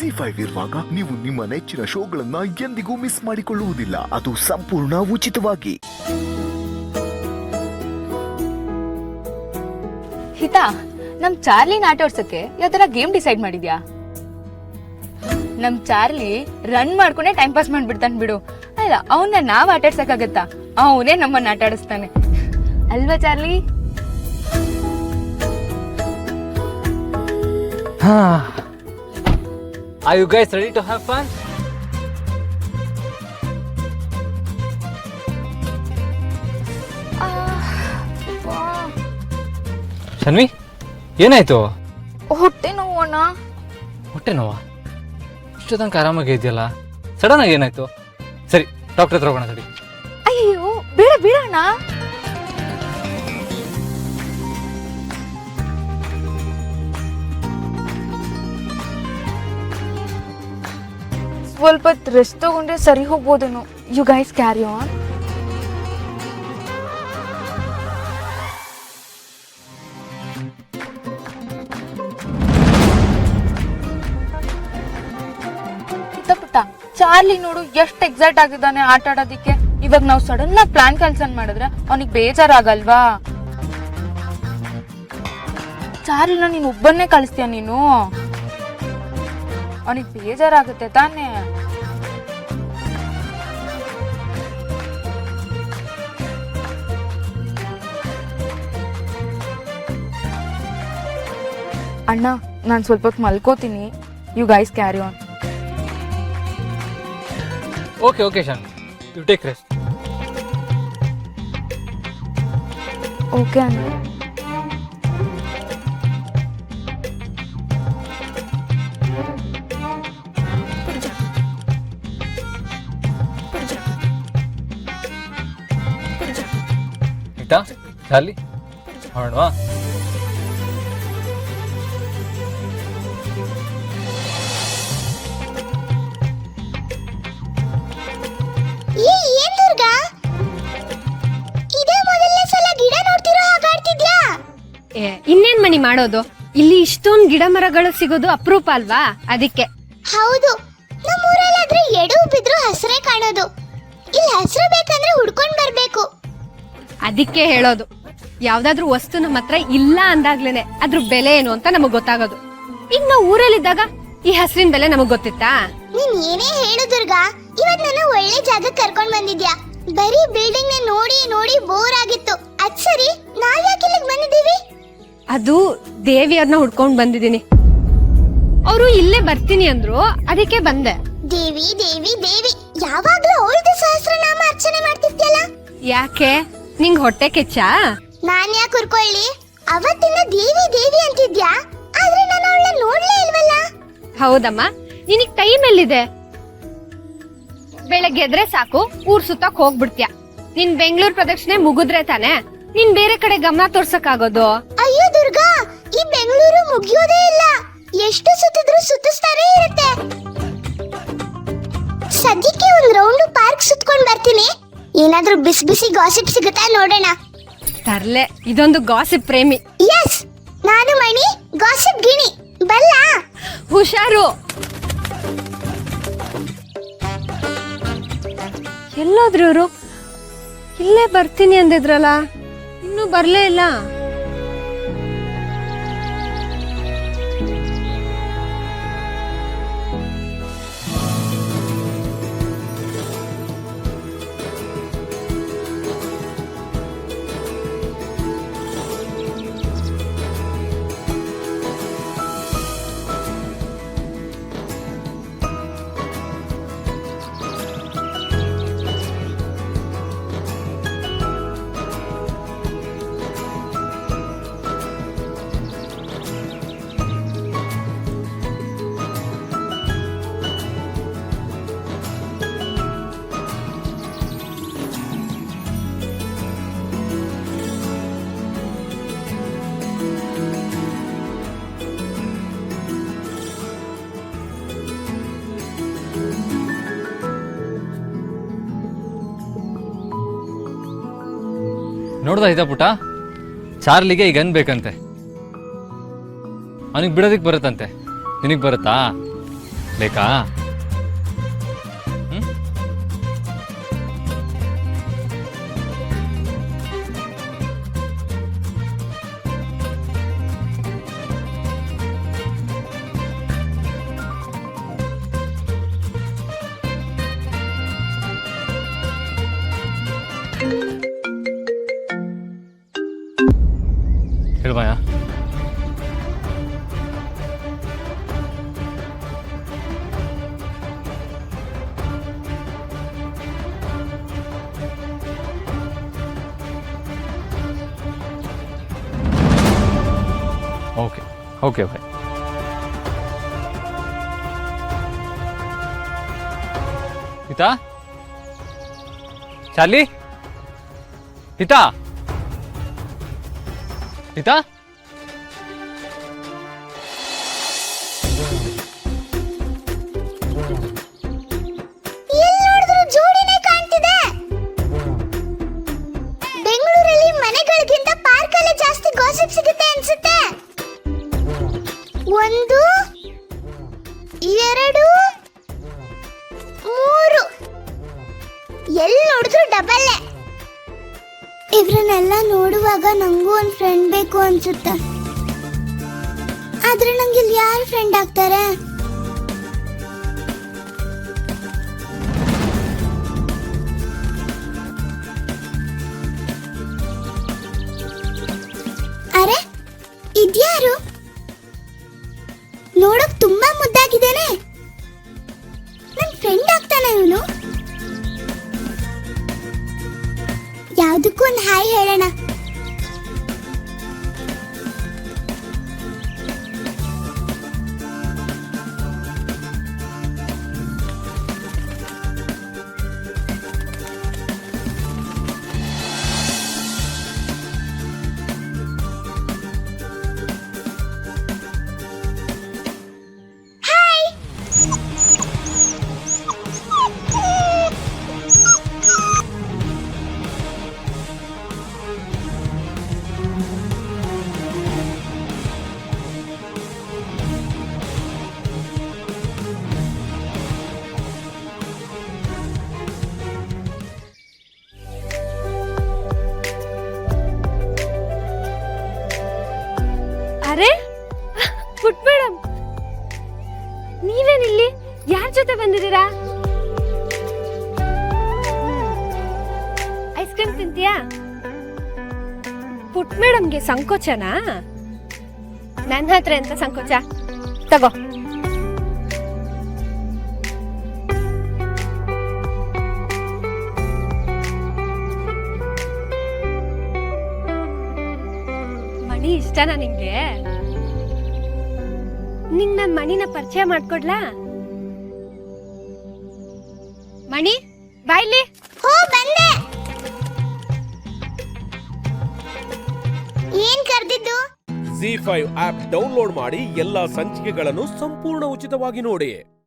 ಜಿ5 ಇರುವಾಗ ನೀವು ನಿಮ್ಮ ನೆಚ್ಚಿನ ಶೋಗಳನ್ನ ಎಂದಿಗೂ ಮಿಸ್ ಮಾಡಿಕೊಳ್ಳುವುದಿಲ್ಲ. ಅದು ಸಂಪೂರ್ಣ ಉಚಿತವಾಗಿ. ಹಿತಾ, ನಮ್ ಚಾರ್ಲಿನ ಆಟ ಆಡ್ಸಕ್ಕೆ ಯಾವ ತರ ಗೇಮ್ ಡಿಸೈಡ್ ಮಾಡಿದ್ಯಾ? ನಮ್ ಚಾರ್ಲಿ ರನ್ ಮಾಡ್ಕೊಂಡೆ ಟೈಮ್ ಪಾಸ್ ಮಾಡ್ಬಿಡ್ತಾನೆ ಬಿಡು. ಅಲ್ಲ, ಅವನ್ನ ನಾವ್ ಆಟ ಆಡ್ಸಕ್ಕಾಗತ್ತಾ? ಅವನೇ ನಮ್ಮನ್ನ ಆಟ ಆಡಿಸ್ತಾನೆ ಅಲ್ವಾ Charlie? Are you guys ready to have fun? ಶನ್ವಿ, ಏನಾಯ್ತು? ಹೊಟ್ಟೆ ನೋವಣ್ಣ. ಹೊಟ್ಟೆ ನೋವಾ? ಇಷ್ಟು ತನಕ ಆರಾಮಾಗಿ ಇದೆಯಲ್ಲ, ಸಡನ್ ಆಗಿ ಏನಾಯ್ತು? ಸರಿ, ಡಾಕ್ಟರ್ ಹತ್ರ ಹೋಗೋಣ. ಸರಿ. ಅಯ್ಯೋ, ಬೇಡ ಬೇಡ ಅಣ್ಣ. ಸ್ವಲ್ಪ ರೆಸ್ಟ್ ತಗೊಂಡ್ರೆ ಸರಿ ಹೋಗ್ಬೋದೇನೋ. You guys carry on. ಪುಟ್ಟ, ಚಾರ್ಲಿ ನೋಡು ಎಷ್ಟು ಎಕ್ಸೈಟ್ ಆಗಿದ್ದಾನೆ ಆಟ ಆಡೋದಿಕ್ಕೆ. ಇವಾಗ ನಾವು ಸಡನ್ ಆಗಿ ಪ್ಲಾನ್ ಕ್ಯಾನ್ಸಲ್ ಮಾಡಿದ್ರೆ ಅವನಿಗೆ ಬೇಜಾರಾಗಲ್ವಾ? ಚಾರ್ಲಿನ ನೀನು ಒಬ್ಬನ್ನೇ ಕಳಿಸ್ತೀಯ ನೀನು? ಅವನಿಗೆ ಬೇಜಾರಾಗುತ್ತೆ ತಾನೇ? ಅಣ್ಣ, ನಾನು ಸ್ವಲ್ಪ ಹೊತ್ತು ಮಲ್ಕೋತೀನಿ. You guys carry on. Okay okay Shaan, you take rest. Okay ಅಣ್ಣ. ಆಯ್ತಾ ಚಾರ್ಲಿ, ಹೊರಡುವಾ? ಏನ್ ದುರ್ಗಾ, ಇದೇ ಮೊದಲನೇ ಸಲ ಗಿಡ ನೋಡ್ತಿರೋ ಹಾಗಾಡ್ತಿದ್ಯಾ? ಇನ್ನೇನ್ ಮಣಿ ಮಾಡೋದು, ಇಲ್ಲಿ ಇಷ್ಟೊಂದು ಗಿಡ ಮರಗಳು ಸಿಗೋದು ಅಪರೂಪ ಅಲ್ವಾ, ಅದಕ್ಕೆ. ಹೌದು, ನಮ್ಮೂರಲ್ಲಾದ್ರೆ ಎಡು ಬಿದ್ರು ಹಸ್ರೇ ಕಾಣೋದು. ಇಲ್ಲಿ ಹಸ್ರು ಬೇಕಂದ್ರೆ ಹುಡ್ಕೊಂಡ್ ಬರ್ಬೇಕು. ಅದಕ್ಕೆ ಹೇಳೋದು, ಯಾವ್ದಾದ್ರು ವಸ್ತು ನಮ್ಮ ಹತ್ರ ಇಲ್ಲ ಅಂದಾಗ್ಲೇನೆ ಅದ್ರ ಬೆಲೆ ಏನು ಅಂತ ನಮಗ್ ಗೊತ್ತಾಗೋದು. ಈಗ ನಾವು ಊರಲ್ಲಿದ್ದಾಗ ಈ ಹಸ್ರಿನ ಬೆಲೆ ನಮಗ್ ಗೊತ್ತಿತ್ತಾ? ನೀನ್ ಏನೇ ಹೇಳು ದುರ್ಗಾ, ಇವತ್ ನನ್ನ ಒಳ್ಳೆ ಜಾಗಕ್ಕೆ ಕರ್ಕೊಂಡ್ ಬಂದಿದ್ಯಾ. ಬರೀ ಬಿಲ್ಡಿಂಗ್ ನೋಡಿ ನೋಡಿ ಬೋರ್ ಆಗಿತ್ತು. ಅದ್ ಸರಿ, ನಾವ್ ಯಾಕೆ ಇಲ್ಲಿಗೆ ಬಂದಿದೀವಿ? ಅದು ದೇವಿಯವ್ರನ್ನ ಹುಡ್ಕೊಂಡ್ ಬಂದಿದೀನಿ. ಅವರು ಇಲ್ಲೇ ಬರ್ತೀನಿ ಅಂದ್ರು, ಅದಕ್ಕೆ ಬಂದೆ. ದೇವಿ ದೇವಿ ದೇವಿ, ಯಾವಾಗ್ಲೂ ಅವಳದು ಸಹಸ್ರನಾಮ ಅರ್ಚನೆ ಮಾಡ್ತಿದ್ಯಲ್ಲ? ಯಾಕೆ, ನಿಂಗ್ ಹೊಟ್ಟೆ ಕೆಚ್ಚಾ? ನಾನ್ ಯಾಕೆ ಹುರ್ಕೊಳ್ಳಿ? ಅವತ್ತಿಂದ ದೇವಿ ದೇವಿ ಅಂತಿದ್ಯಾ, ಆದ್ರೆ ನಾನು ಅವಳನ್ನ ನೋಡ್ಲೇ ಇಲ್ವಲ್ಲ. ಹೌದಮ್ಮ, ನಿನಗ್ ಟೈಮ್ ಎಲ್ಲಿದೆ? ಬೆಳಗ್ಗೆ ಎದ್ರೆ ಸಾಕು, ಊರ್ ಸುತ್ತಕ್ ಹೋಗ್ಬಿಡ್ತ್ಯಾ. ನಿನ್ ಬೆಂಗಳೂರು ಪ್ರದಕ್ಷಿಣೆ ಮುಗಿದ್ರೆ ತಾನೆ ನೀನ್ ಬೇರೆ ಕಡೆ ಗಮನ ತೋರ್ಸಕ್ಕಾಗೋದು. ಅಯ್ಯೋ ದುರ್ಗಾ, ಈ ಬೆಂಗಳೂರು ಮುಗಿಯೋದೇ ಇಲ್ಲ. ಎಷ್ಟು ಸುತ್ತಿದ್ರು ಸುತ್ತಿಸ್ತಾನೆ ಇರುತ್ತೆ. ಸದ್ಯಕ್ಕೆ ಒಂದ್ ರೌಂಡ್ ಪಾರ್ಕ್ ಸುತ್ಕೊಂಡ್ ಬರ್ತೀನಿ. ಏನಾದ್ರೂ ಬಿಸಿ ಬಿಸಿ ಗಾಸಿಪ್ ಸಿಗುತ್ತಾ ನೋಡೋಣ. ತರ್ಲೆ, ಇದೊಂದು ಗಾಸಿಪ್ ಪ್ರೇಮಿ. ಎಸ್, ನಾನು ಮಣಿ ಗಾಸಿಪ್ ಗಿಣಿ. ಬಲ್ಲ, ಹುಷಾರು. ಎಲ್ಲೋದ್ರು ಇವ್ರು? ಇಲ್ಲೇ ಬರ್ತೀನಿ ಅಂದಿದ್ರಲ್ಲ, ಇನ್ನೂ ಬರ್ಲೇ ಇಲ್ಲ. ನೋಡ್ದ ಇದ ಪುಟ, ಚಾರ್ಲಿಗೆ ಈಗ ಗನ್ ಬೇಕಂತೆ. ಅವನಿಗೆ ಬಿಡೋದಿಕ್ ಬರುತ್ತಂತೆ. ನಿನಗೆ ಬರುತ್ತಾ? ಬೇಕಾ? ಹ್ಮ್? ಹೇಳ್ಬಾಯ. Okay okay bye. Hita, Charlie, Hita, Hita, ಎಲ್ಲಿ ನೋಡಿದ್ರು ಜೋಡಿನೇ ಕಾಣ್ತಿದೆ. ಬೆಂಗಳೂರಲ್ಲಿ ಮನೆಗಳಿಗಿಂತ ಪಾರ್ಕ್ ಅಲ್ಲಿ ಜಾಸ್ತಿ ಗಾಸಿಪ್ ಸಿಗುತ್ತೆ ಅನ್ಸುತ್ತೆ. 1 2 3 ಎಲ್ಲಿ ನೋಡಿದ್ರು ಡಬಲ್. ಇವ್ರನ್ನೆಲ್ಲ ನೋಡುವಾಗ ನಂಗೂ ಒಂದು ಫ್ರೆಂಡ್ ಬೇಕು ಅನ್ಸುತ್ತೆ. ಆದ್ರೆ ನಂಗೆ ಇಲ್ಲಿ ಯಾರು ಫ್ರೆಂಡ್ ಆಗ್ತಾರೆ? ಅರೆ ಇದ್ಯಾರು? ನೋಡಕ್ ತುಂಬಾ ಮುದ್ದಾಗಿದ್ದಾನೆ. ನನ್ ಫ್ರೆಂಡ್ ಆಗ್ತಾನ ಇವನು? ಯಾವ್ದಕ್ಕೂ ಒಂದು ಹಾಯ್ ಹೇಳೋಣ. ಅರೆ ಪುಟ್ ಮೇಡಮ್, ನೀವೇನಿಲ್ಲಿ? ಯಾರ ಜೊತೆ ಬಂದಿದ್ದೀರಾ? ಐಸ್ ಕ್ರೀಮ್ ತಿಂತೀಯಾ? ಪುಟ್ ಮೇಡಮ್ಗೆ ಸಂಕೋಚನಾ? ನನ್ನ ಹತ್ರ ಎಂತ ಸಂಕೋಚ? ತಗೋ. ಮಣಿ ಇಷ್ಟನಾ ನಿಂಗೆ? ನಿಂಗ್ ನನ್ ಮಣಿನ ಪರಿಚಯ ಮಾಡ್ಕೊಡ್ಲಾ? ಮಣಿ ಬಾಯ್ಲಿ. ಹೋ ಬಂದೆ. ಏನ್ ಕರ್ದಿದ್ದು? ZEE5 ಆಪ್ ಡೌನ್ಲೋಡ್ ಮಾಡಿ ಎಲ್ಲಾ ಸಂಚಿಕೆಗಳನ್ನು ಸಂಪೂರ್ಣ ಉಚಿತವಾಗಿ ನೋಡಿ.